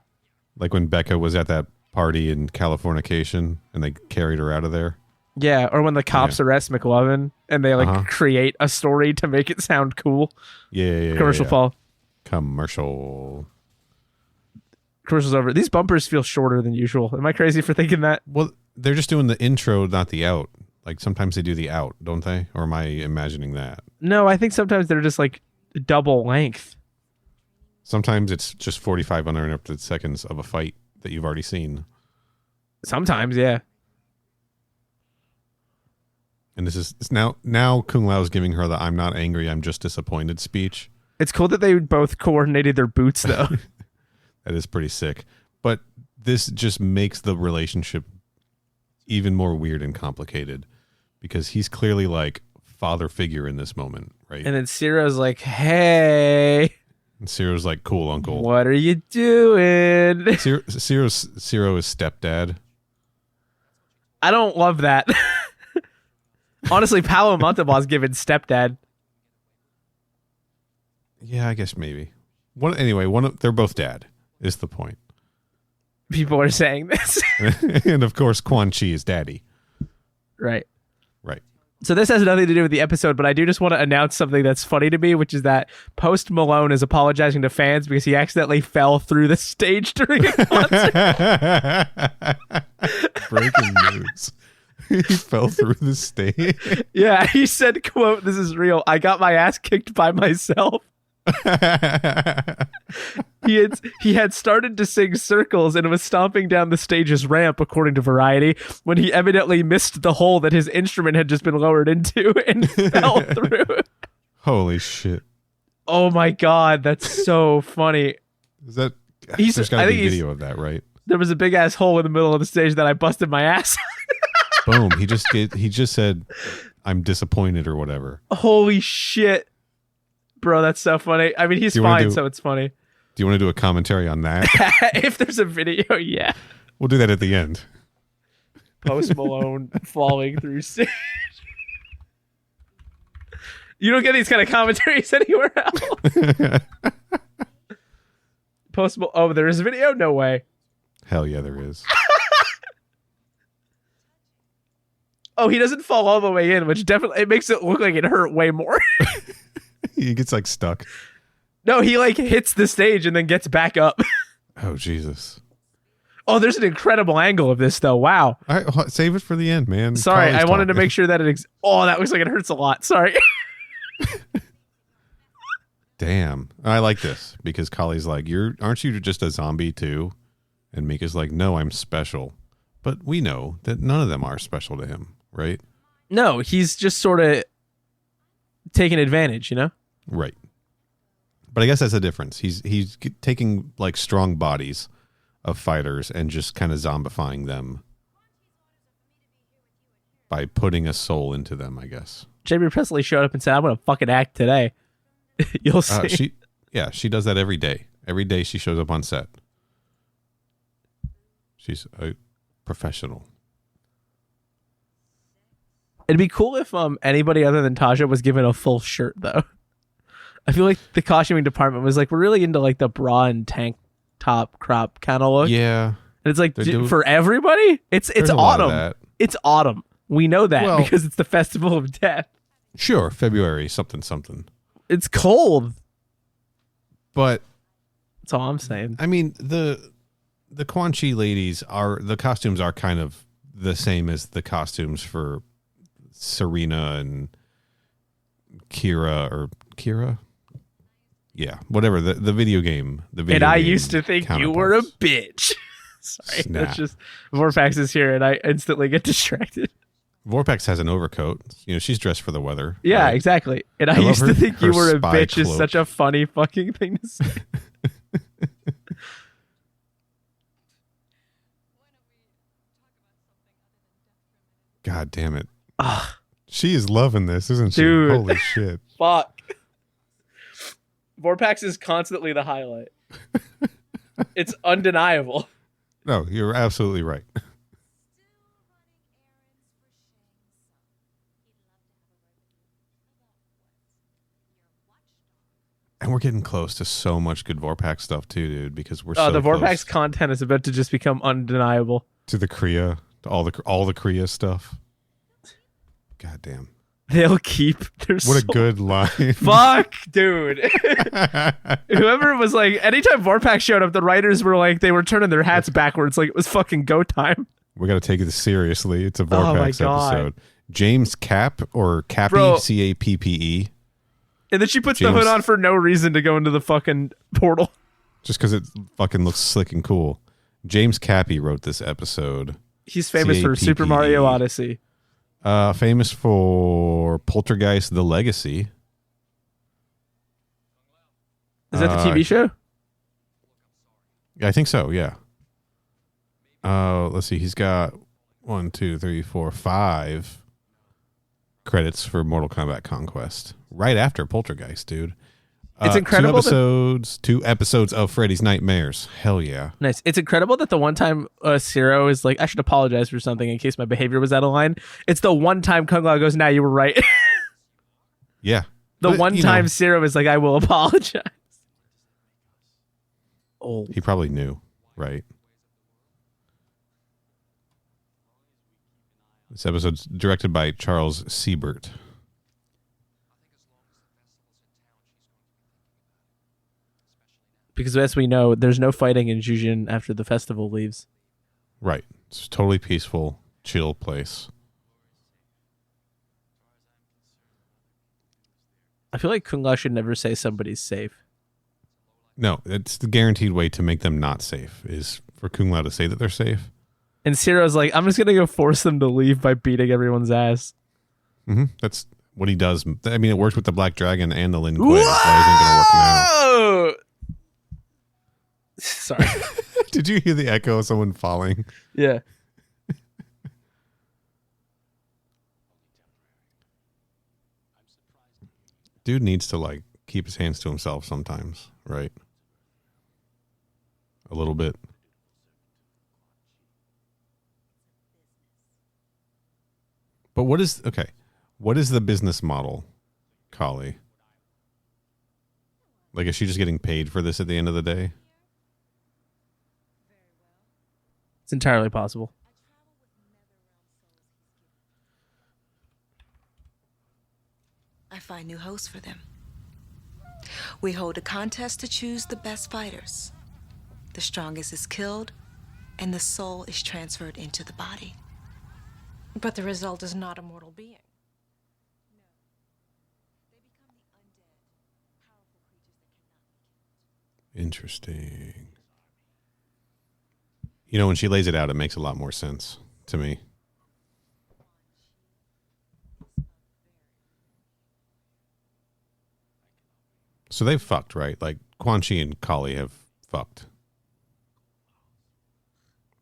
Like when Becca was at that party in Californication and they carried her out of there. Yeah, or when the cops arrest McLovin and they like create a story to make it sound cool. Yeah. Commercial Paul. Commercial's over. These bumpers feel shorter than usual. Am I crazy for thinking that? Well, they're just doing the intro, not the out. Like sometimes they do the out, don't they? Or am I imagining that? No, I think sometimes they're just like double length. Sometimes it's just 45 uninterrupted seconds of a fight that you've already seen. Sometimes, yeah. And this is now Kung Lao is giving her the "I'm not angry, I'm just disappointed" speech. It's cool that they both coordinated their boots, though. That is pretty sick. But this just makes the relationship even more weird and complicated because he's clearly like father figure in this moment, right? And then Ciro's like, hey. And Ciro's like, cool, uncle. What are you doing? Ciro is stepdad. I don't love that. Honestly, Paolo Montalban's given stepdad. Yeah, I guess maybe. They're both dad, is the point. People are saying this. And of course, Quan Chi is daddy. Right. Right. So this has nothing to do with the episode, but I do just want to announce something that's funny to me, which is that Post Malone is apologizing to fans because he accidentally fell through the stage during a concert. Breaking news. He fell through the stage. Yeah, he said, quote, "This is real. I got my ass kicked by myself." He had started to sing Circles and was stomping down the stage's ramp, according to Variety, when he evidently missed the hole that his instrument had just been lowered into and fell through. Holy shit. Oh my God, that's so funny. Is that there's gotta be video of that, right? There was a big ass hole in the middle of the stage that I busted my ass. Boom. He just said, "I'm disappointed" or whatever. Holy shit. Bro, that's so funny. I mean, he's fine, so it's funny. Do you want to do a commentary on that? If there's a video, yeah. We'll do that at the end. Post Malone falling through stage. You don't get these kind of commentaries anywhere else. Oh, there is a video? No way. Hell yeah, there is. Oh, he doesn't fall all the way in, which definitely it makes it look like it hurt way more. He gets like stuck. No, he like hits the stage and then gets back up. Oh, Jesus. Oh, there's an incredible angle of this, though. Wow. All right, save it for the end, man. Sorry, Qali's I wanted to talking. make sure that oh, that looks like it hurts a lot. Sorry. Damn. I like this because Qali's like, aren't you just a zombie too? And Mika's like, no, I'm special. But we know that none of them are special to him, right? No, he's just sort of taking advantage, you know? Right. But I guess that's the difference. He's taking like strong bodies of fighters and just kind of zombifying them by putting a soul into them, I guess. J.B. Presley showed up and said, "I'm going to fucking act today." You'll see. She does that every day. Every day she shows up on set. She's a professional. It'd be cool if anybody other than Tasha was given a full shirt, though. I feel like the costuming department was like, we're really into like the bra and tank top crop kind of look. Yeah. And it's like, for everybody? It's autumn. It's autumn. We know that because it's the Festival of Death. Sure, February, something. It's cold. But that's all I'm saying. I mean, the Quan Chi ladies the costumes are kind of the same as the costumes for Serena and Kira. Yeah, whatever, the video game. And I used to think you were a bitch. Sorry, that's just Vorpax is here and I instantly get distracted. Vorpax has an overcoat. You know, she's dressed for the weather. Yeah, right? exactly. And I used to think you were a bitch is such a funny fucking thing to say. God damn it. She is loving this, isn't she? Dude. Holy shit. Fuck. Vorpax is constantly the highlight. It's undeniable. No, you're absolutely right. And we're getting close to so much good Vorpax stuff too, dude, because we're so the Vorpax close content is about to just become undeniable. to the Kriya, to all the Kriya stuff. God damn. They'll keep their What a good line. Fuck, dude. Whoever was like, anytime Vorpax showed up, the writers were like, they were turning their hats backwards like it was fucking go time. We got to take this seriously. It's a Oh my Vorpax God. episode. James Capp or Cappy, Bro. Cappe. And then she puts the hood on for no reason to go into the fucking portal. Just because it fucking looks slick and cool. James Cappy wrote this episode. He's famous for Super Mario Odyssey. Famous for Poltergeist: The Legacy. Is that the TV show? I think so, yeah. Let's see. He's got 1, 2, 3, 4, 5 credits for Mortal Kombat Conquest. Right after Poltergeist, dude. It's incredible. Two episodes of Freddy's Nightmares. Hell yeah. Nice. It's incredible that the one time Zero is like, I should apologize for something in case my behavior was out of line. It's the one time Kung Lao goes, nah, you were right. Yeah. The one time Zero is like, I will apologize. Oh. He probably knew, right? This episode's directed by Charles Siebert. Because as we know, there's no fighting in Jujin after the festival leaves. Right. It's a totally peaceful, chill place. I feel like Kung Lao should never say somebody's safe. No, it's the guaranteed way to make them not safe is for Kung Lao to say that they're safe. And Ciro's like, I'm just going to go force them to leave by beating everyone's ass. Mm-hmm. That's what he does. I mean, it works with the Black Dragon and the Lin Kuei. Why isn't it going to work now? Sorry. Did you hear the echo of someone falling? Yeah. Dude needs to like keep his hands to himself sometimes, right? A little bit. But what is the business model, Qali? Like, is she just getting paid for this at the end of the day? It's entirely possible. I find new hosts for them. We hold a contest to choose the best fighters. The strongest is killed, and the soul is transferred into the body. But the result is not a mortal being. Interesting. You know, when she lays it out, it makes a lot more sense to me. So they've fucked, right? Like, Quan Chi and Qali have fucked.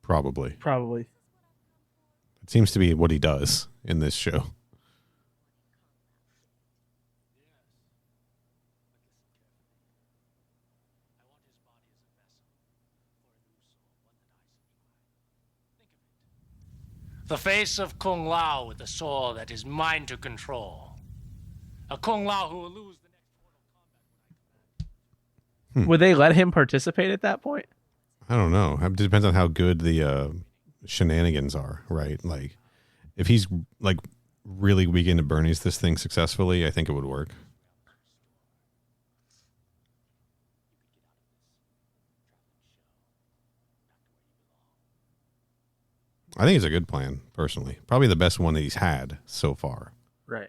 Probably. It seems to be what he does in this show. The face of Kung Lao with a soul that is mine to control. A Kung Lao who will lose the next Mortal Kombat. Would they let him participate at that point? I don't know. It depends on how good the shenanigans are, right? Like, if he's like really weekend at Bernie's this thing successfully, I think it would work. I think it's a good plan, personally. Probably the best one that he's had so far. Right.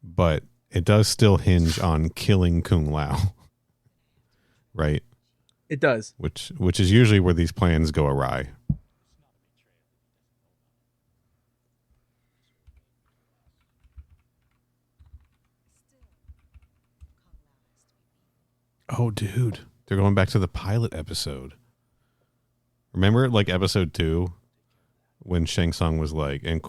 But it does still hinge on killing Kung Lao. Right? It does. Which is usually where these plans go awry. Oh, dude. They're going back to the pilot episode. Remember, like, episode 2? When Shang Tsung was like, and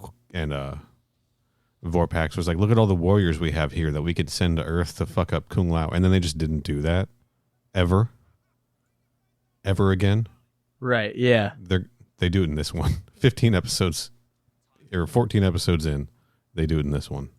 Vorpax was like, look at all the warriors we have here that we could send to Earth to fuck up Kung Lao. And then they just didn't do that. Ever again. Right, yeah. They do it in this one. 15 episodes, or 14 episodes in, they do it in this one.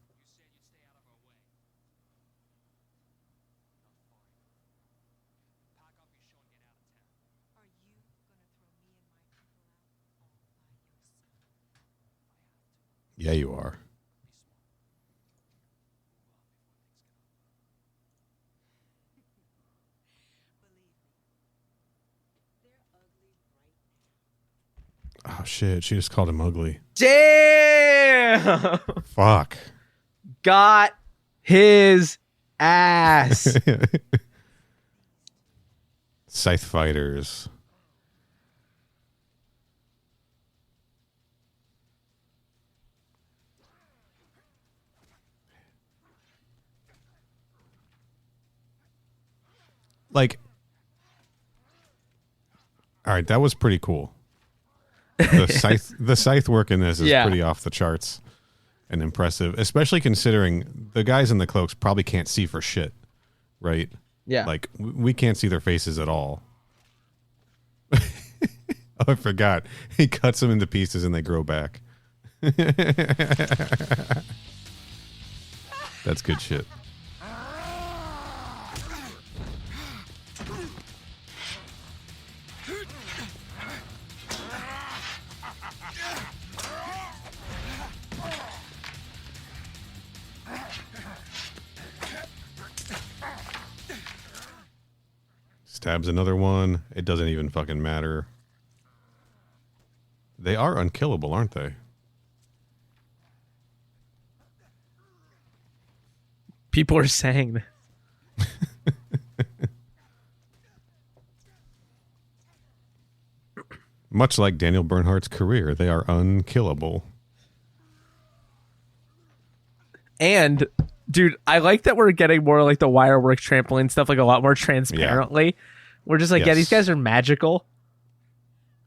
Yeah, you are. Oh, shit. She just called him ugly. Damn! Fuck. Got his Ass. Scythe fighters. Like, all right, that was pretty cool. The scythe work in this is pretty off the charts and impressive, especially considering the guys in the cloaks probably can't see for shit, right? Yeah. Like, we can't see their faces at all. Oh, I forgot. He cuts them into pieces and they grow back. That's good shit. Stabs another one. It doesn't even fucking matter. They are unkillable, aren't they? People are saying that. Much like Daniel Bernhardt's career, they are unkillable. And, dude, I like that we're getting more like the wire work trampoline stuff, like a lot more transparently. Yeah. We're just like, yeah, these guys are magical.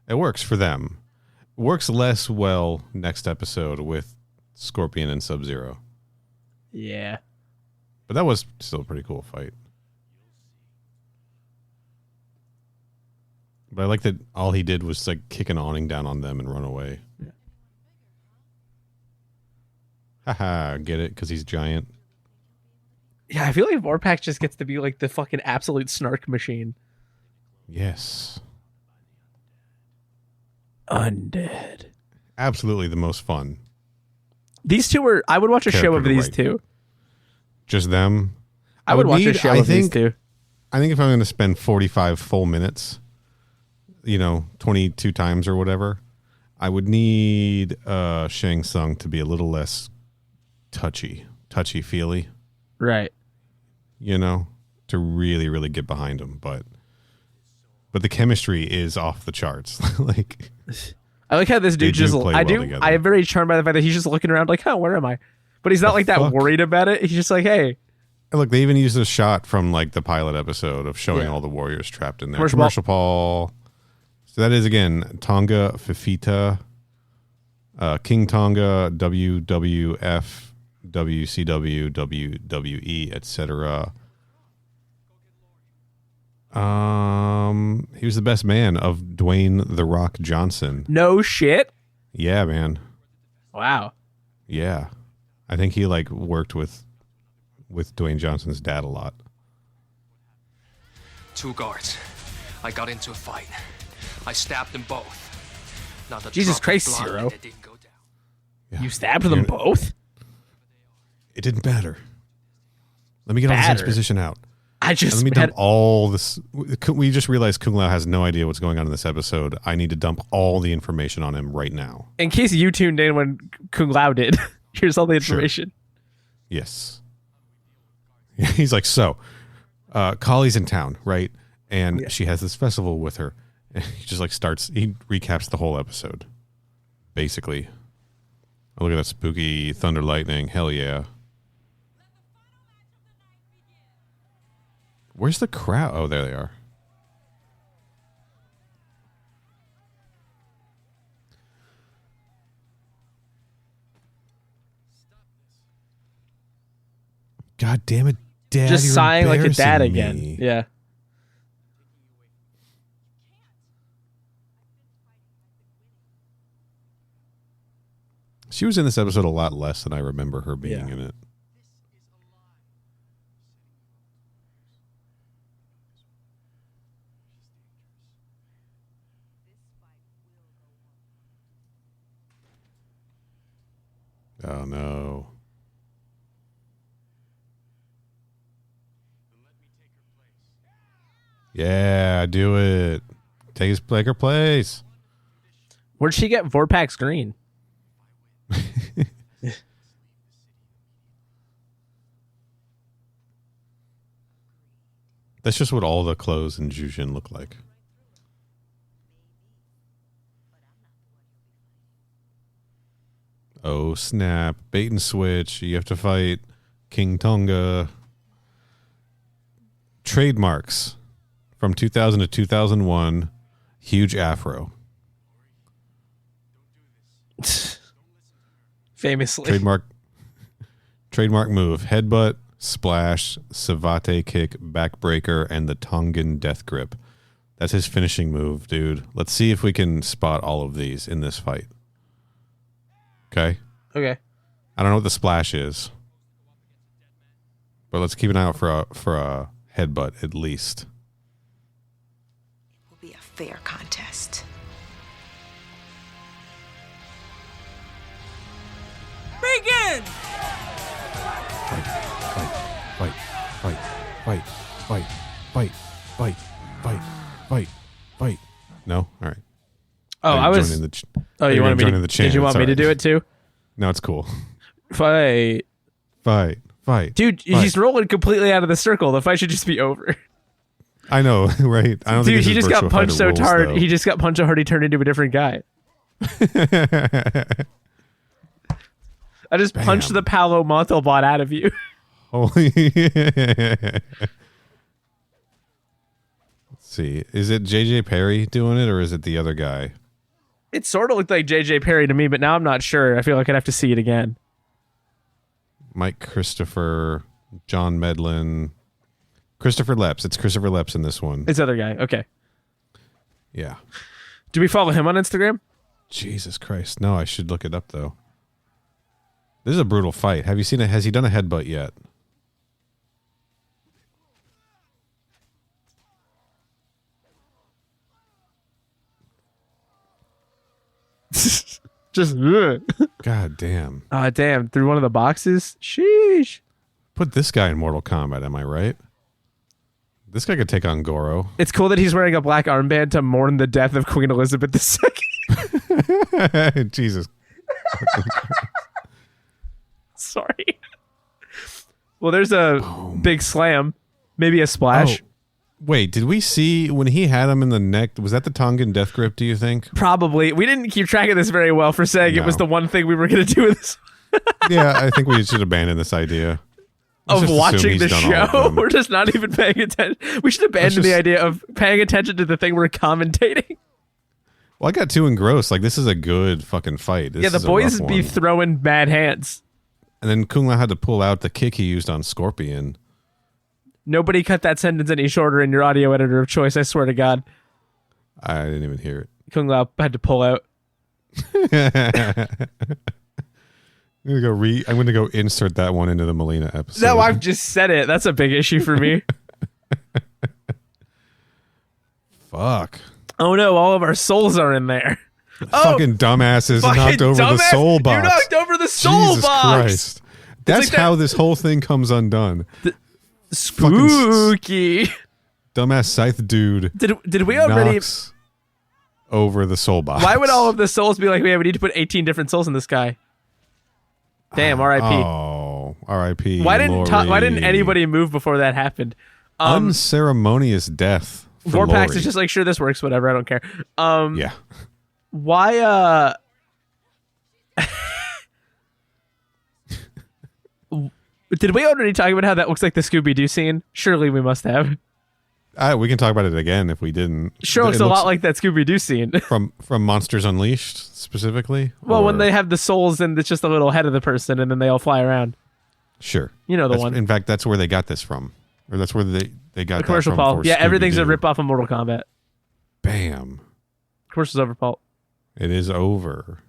It works for them. Works less well next episode with Scorpion and Sub-Zero. Yeah. But that was still a pretty cool fight. But I like that all he did was like kick an awning down on them and run away. Yeah. Haha, get it? Because he's giant. Yeah, I feel like Vorpax just gets to be like the fucking absolute snark machine. Yes. Undead. Absolutely the most fun. These two were... I would watch a show of these two. Just them? I would watch a show of these two. I think if I'm going to spend 45 full minutes, 22 times or whatever, I would need Shang Tsung to be a little less touchy-feely. Right. To really, really get behind him. But the chemistry is off the charts. Like, I like how this dude just. I am very charmed by the fact that he's just looking around like, "Oh, where am I?" But he's not like that worried about it. He's just like, "Hey." And look, they even used a shot from like the pilot episode of showing all the warriors trapped in there. Commercial Paul. So that is again Tonga, Fifita, King Tonga, WWF, WCW, WWE, etc. He was the best man of Dwayne "The Rock" Johnson. No shit. Yeah, man. Wow. Yeah, I think he like worked with Dwayne Johnson's dad a lot. 2 guards. I got into a fight. I stabbed them both. Not a Jesus Christ, Zero. Yeah. You stabbed them both? It didn't matter. Let me get all this exposition out. Let me dump all this. We just realized Kung Lao has no idea what's going on in this episode. I need to dump all the information on him right now. In case you tuned in when Kung Lao did, here's all the information. Sure. Yes. He's like, so, Qali's in town, right? And she has this festival with her. And he just like he recaps the whole episode. Basically. Oh, look at that spooky thunder lightning. Hell yeah. Where's the crowd? Oh, there they are. God damn it, Dad. Just sighing like a dad again. Yeah. She was in this episode a lot less than I remember her being in it. Oh, no. Yeah, do it. Take her place. Where'd she get Vorpax Green? That's just what all the clothes in Jujin look like. Oh, snap. Bait and switch. You have to fight King Tonga. Trademarks from 2000 to 2001. Huge afro. Famously. Trademark move. Headbutt, splash, savate kick, backbreaker, and the Tongan death grip. That's his finishing move, dude. Let's see if we can spot all of these in this fight. Okay? Okay. I don't know what the splash is. But let's keep an eye out for a headbutt at least. It will be a fair contest. Begin! Fight. No? All right. Oh, I was. You wanted me to? The chant. Did you want me to do it too? No, it's cool. Fight. Dude, he's rolling completely out of the circle. The fight should just be over. I know, right? I don't Dude, think he just got punched so hard. Though. He just got punched so hard he turned into a different guy. I just punched the Palo Monto bot out of you. Holy. Let's see. Is it JJ Perry doing it or is it the other guy? It sort of looked like JJ Perry to me, but now I'm not sure. I feel like I'd have to see it again. Mike Christopher, John Medlin, Christopher Leps. It's Christopher Leps in this one. It's the other guy. Okay. Yeah. Do we follow him on Instagram? Jesus Christ. No, I should look it up though. This is a brutal fight. Have you seen it? Has he done a headbutt yet? Just God damn. Damn, through one of the boxes. Sheesh. Put this guy in Mortal Kombat, am I right? This guy could take on Goro. It's cool that he's wearing a black armband to mourn the death of Queen Elizabeth II. Jesus. Sorry. Well, there's a big slam. Maybe a splash. Oh, wait, did we see when he had him in the neck? Was that the Tongan death grip, do you think? Probably. We didn't keep track of this very well for saying it was the one thing we were going to do with this. Yeah, I think we should abandon this idea. Of watching the show. We're just not even paying attention. We should abandon the idea of paying attention to the thing we're commentating. Well, I got too engrossed. Like, this is a good fucking fight. This the is a boys rough be one. throwing bad hands. And then Kung Lao had to pull out the kick he used on Scorpion. Nobody cut that sentence any shorter in your audio editor of choice, I swear to God. I didn't even hear it. Kung Lao had to pull out. I'm gonna go insert that one into the Melina episode. No, I've just said it. That's a big issue for me. Fuck. Oh no, all of our souls are in there. Fucking dumbasses knocked over the soul box. You knocked over the soul Jesus box. Christ. That's like how this whole thing comes undone. Spooky. Dumbass scythe dude. Did we already knocks over the soul box? Why would all of the souls be like, we need to put 18 different souls in this guy? Damn, R.I.P. Oh, R.I.P. Why didn't anybody move before that happened? Unceremonious death. Vorpax is just like, sure, this works, whatever, I don't care. Yeah. Why did we already talk about how that looks like the Scooby-Doo scene? Surely we must have. We can talk about it again if we didn't. Sure, looks a lot like that Scooby-Doo scene. from Monsters Unleashed, specifically? Well, when they have the souls and it's just a little head of the person and then they all fly around. Sure. You know the one. In fact, that's where they got this from. Or that's where they got the commercial, that Paul. from. Yeah, everything's a rip-off of Mortal Kombat. Bam. Commercial's over, Paul. It is over.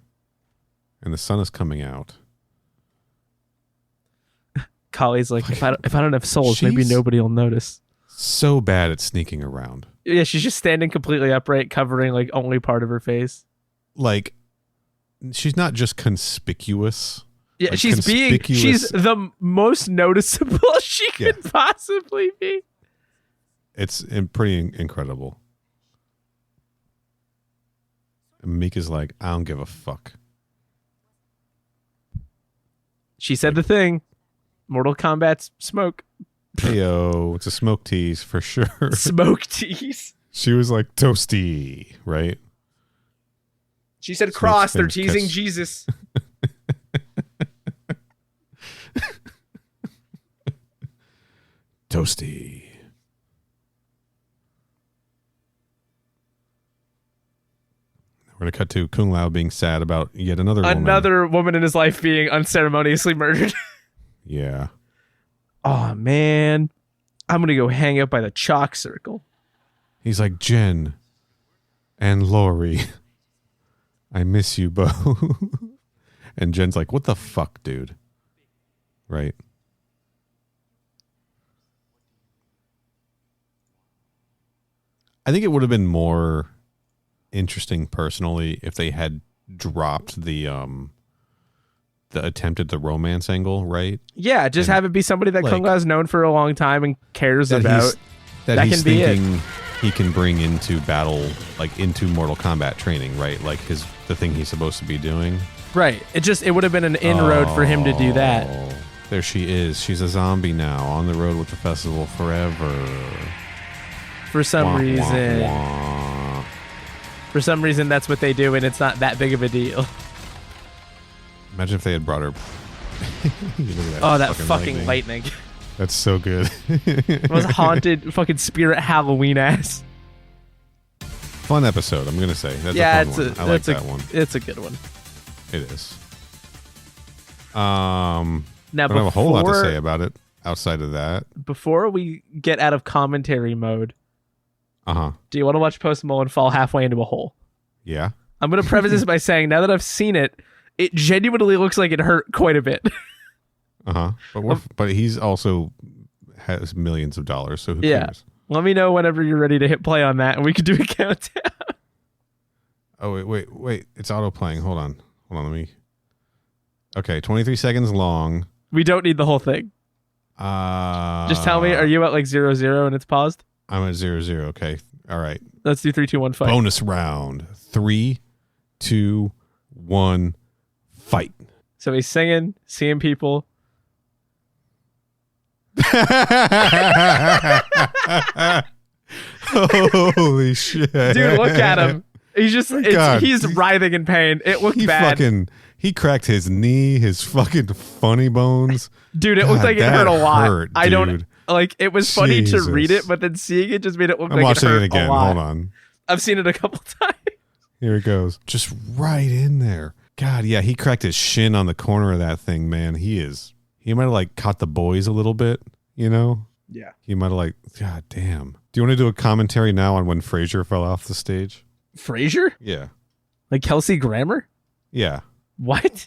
And the sun is coming out. Qali's like, if I don't have souls, maybe nobody will notice. So bad at sneaking around. Yeah, she's just standing completely upright, covering like only part of her face. Like, she's not just conspicuous. Yeah, like she's the most noticeable she could possibly be. It's pretty incredible. And Mika's like, I don't give a fuck. She said the thing. Mortal Kombat's smoke. Heyo, it's a smoke tease for sure. Smoke tease. She was like toasty, right? She said cross. They're things teasing catch- Jesus. Toasty. We're going to cut to Kung Lao being sad about yet another Woman in his life being unceremoniously murdered. Yeah. Oh, man. I'm going to go hang out by the chalk circle. He's like, Jen and Lori, I miss you, Bo. And Jen's like, what the fuck, dude? Right? I think it would have been more interesting personally if they had dropped the attempt at the romance angle, right? Yeah, just have it be somebody that like- Kung Lao's known for a long time and cares about. That he's can be it. thinking he can bring into battle, like into Mortal Kombat training, right? Like the thing he's supposed to be doing. Right. It would have been an inroad for him to do that. Oh, there she is. She's a zombie now, on the road with the festival forever. For some Wah, reason. wah, wah. For some reason, that's what they do, and it's not that big of a deal. Imagine if they had brought her. Look at Oh, that fucking lightning. That's so good. It was haunted fucking spirit Halloween ass. Fun episode, I'm gonna say. That's Yeah, a fun one. I like that one. It's a good one. It is. Now, Now, I don't have a whole lot to before- say about it outside of that. Before we get out of commentary mode, Uh-huh. do you want to watch Post Malone fall halfway into a hole? Yeah. I'm going to preface this by saying, now that I've seen it, it genuinely looks like it hurt quite a bit. Uh-huh. But he's also has millions of dollars, so who Yeah. cares? Let me know whenever you're ready to hit play on that, and we can do a countdown. Oh, wait. It's auto-playing. Hold on, let me... Okay, 23 seconds long. We don't need the whole thing. Just tell me, are you at like 0-0 and it's paused? I'm at 0-0. Okay. All right. Let's do 3, 2, 1, fight. Bonus round. 3, 2, 1, fight. So he's singing, seeing people. Holy shit. Dude, look at him. He's just, God. he's writhing in pain. It looked bad. He cracked his knee, his fucking funny bones. Dude, it looked God, like it hurt a that lot. hurt, I don't, dude. like, it was funny Jesus. to read it, but then seeing it just made it look I'm like watching it hurt it again. a lot. Hold on. I've seen it a couple times. Here it goes. Just right in there. God, yeah, he cracked his shin on the corner of that thing, man. He might have like caught the boys a little bit, you know? Yeah. He might have like, God damn. Do you want to do a commentary now on when Frazier fell off the stage? Frazier? Yeah. Like Kelsey Grammer? Yeah. What? You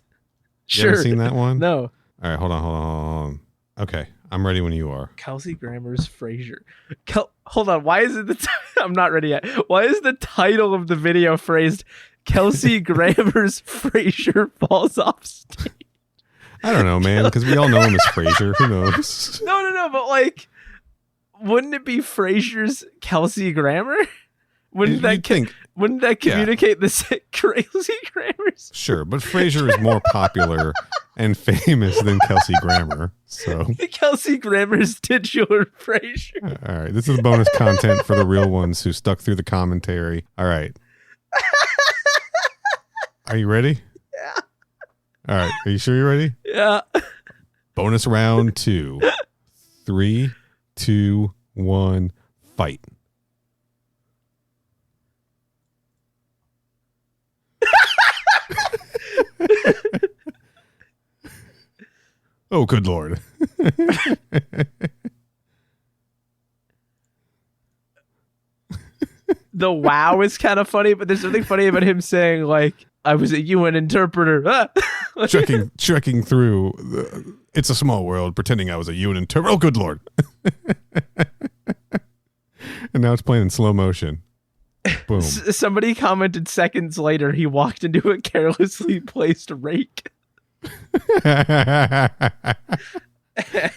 Sure. haven't seen that one? No. All right, hold on. Okay, I'm ready when you are. Kelsey Grammer's Frazier. Hold on. Why is it I'm not ready yet. Why is the title of the video phrased Kelsey Grammer's Frazier falls off stage? I don't know, man, because we all know him as Frazier. Who knows? No, but like, wouldn't it be Frazier's Kelsey Grammer? Wouldn't that communicate the crazy grammars? Sure, but Frazier is more popular and famous than Kelsey Grammer. So Kelsey Grammer's titular Frazier. all right, this is bonus content for the real ones who stuck through the commentary. All right. Are you ready? Yeah. All right. Are you sure you're ready? Yeah. Bonus round 2. 3, 2, 1, fight. Oh, good Lord. The wow is kind of funny, but there's something funny about him saying, like, I was a UN interpreter. Ah! Trekking through. It's a small world, pretending I was a UN interpreter. Oh, good Lord. And now it's playing in slow motion. Boom. Somebody commented seconds later he walked into a carelessly placed rake.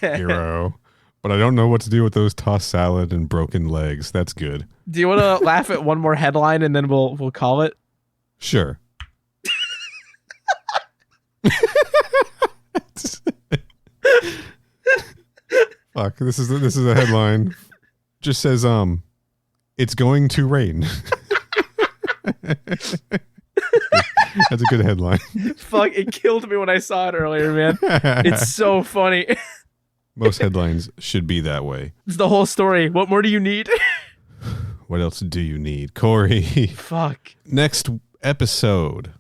Hero. But I don't know what to do with those tossed salad and broken legs. That's good. Do you want to laugh at one more headline and then we'll call it? Sure. Fuck. This is a headline. Just says it's going to rain. That's a good headline. Fuck, it killed me when I saw it earlier, man. It's so funny. Most headlines should be that way. It's the whole story. What more do you need? What else do you need, Corey? Fuck. Next episode.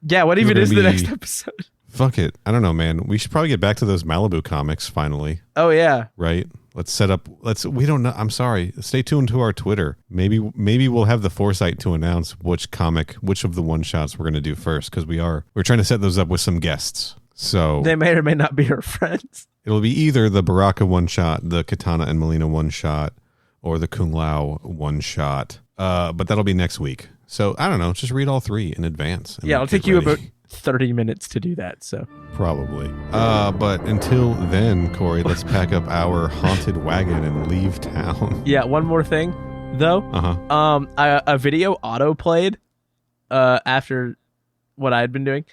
Yeah, what even is the next episode? Fuck it. I don't know, man. We should probably get back to those Malibu comics finally. Oh, yeah. Right? Let's set up. We don't know. I'm sorry. Stay tuned to our Twitter. Maybe we'll have the foresight to announce which of the one shots we're going to do first, because we're trying to set those up with some guests. So they may or may not be our friends. It'll be either the Baraka one shot, the Katana and Melina one shot, or the Kung Lao one shot. But that'll be next week. So I don't know. Just read all three in advance. Yeah, it'll take you about 30 minutes to do that. So probably. But until then, Corey, let's pack up our haunted wagon and leave town. Yeah. One more thing, though. A video auto played after what I had been doing,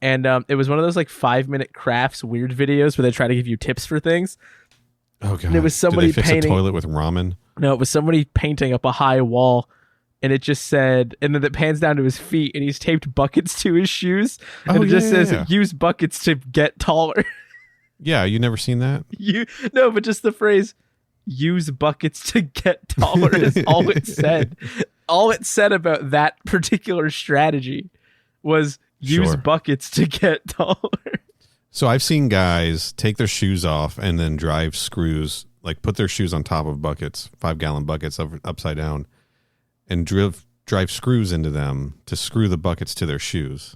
and it was one of those like 5-minute crafts weird videos where they try to give you tips for things. Oh god! And it was somebody Did they fix painting a toilet with ramen. No, it was somebody painting up a high wall. And it just said, and then it pans down to his feet, and he's taped buckets to his shoes, and it just says, "Use buckets to get taller." Yeah, you never seen that? No, but just the phrase "use buckets to get taller" is all it said. All it said about that particular strategy was use buckets to get taller. So I've seen guys take their shoes off and then drive screws, like put their shoes on top of buckets, 5-gallon buckets upside down, and drive screws into them to screw the buckets to their shoes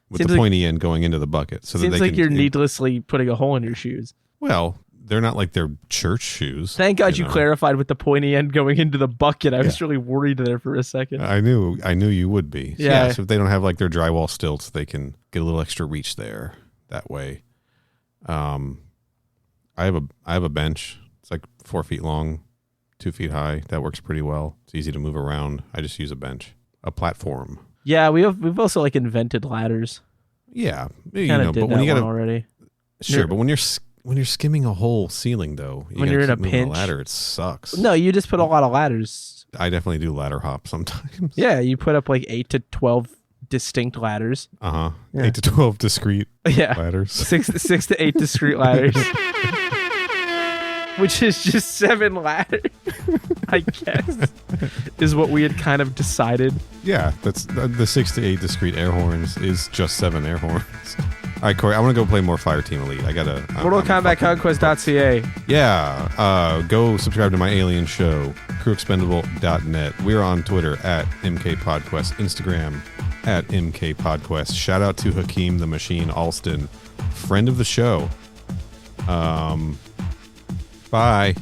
with the pointy end going into the bucket. So seems that like you're needlessly putting a hole in your shoes. Well, they're not like their church shoes. Thank God you clarified with the pointy end going into the bucket. I was really worried there for a second. I knew you would be. Yeah. So if they don't have like their drywall stilts, they can get a little extra reach there that way. I have a bench. It's like 4 feet long, 2 feet high. That works pretty well. It's easy to move around. I just use a bench, a platform. Yeah, we've also like invented ladders. Yeah, Did but when you got already. Sure, but when you're skimming a whole ceiling though, when you're in a pinch, ladder, it sucks. No, you just put a lot of ladders. I definitely do ladder hop sometimes. Yeah, you put up like 8 to 12 distinct ladders. Yeah. 8 to 12 discrete ladders. 6 to 8 discrete ladders. Which is just 7 ladders, I guess, is what we had kind of decided. Yeah, that's the 6 to 8 discrete air horns is just 7 air horns. All right, Corey, I want to go play more Fireteam Elite. I gotta. Mortal Kombat Conquest.ca. Yeah, go subscribe to my alien show, crewexpendable.net. We're on Twitter at MK Podquest, Instagram at MK Podquest. Shout out to Hakeem the Machine Alston, friend of the show. Bye.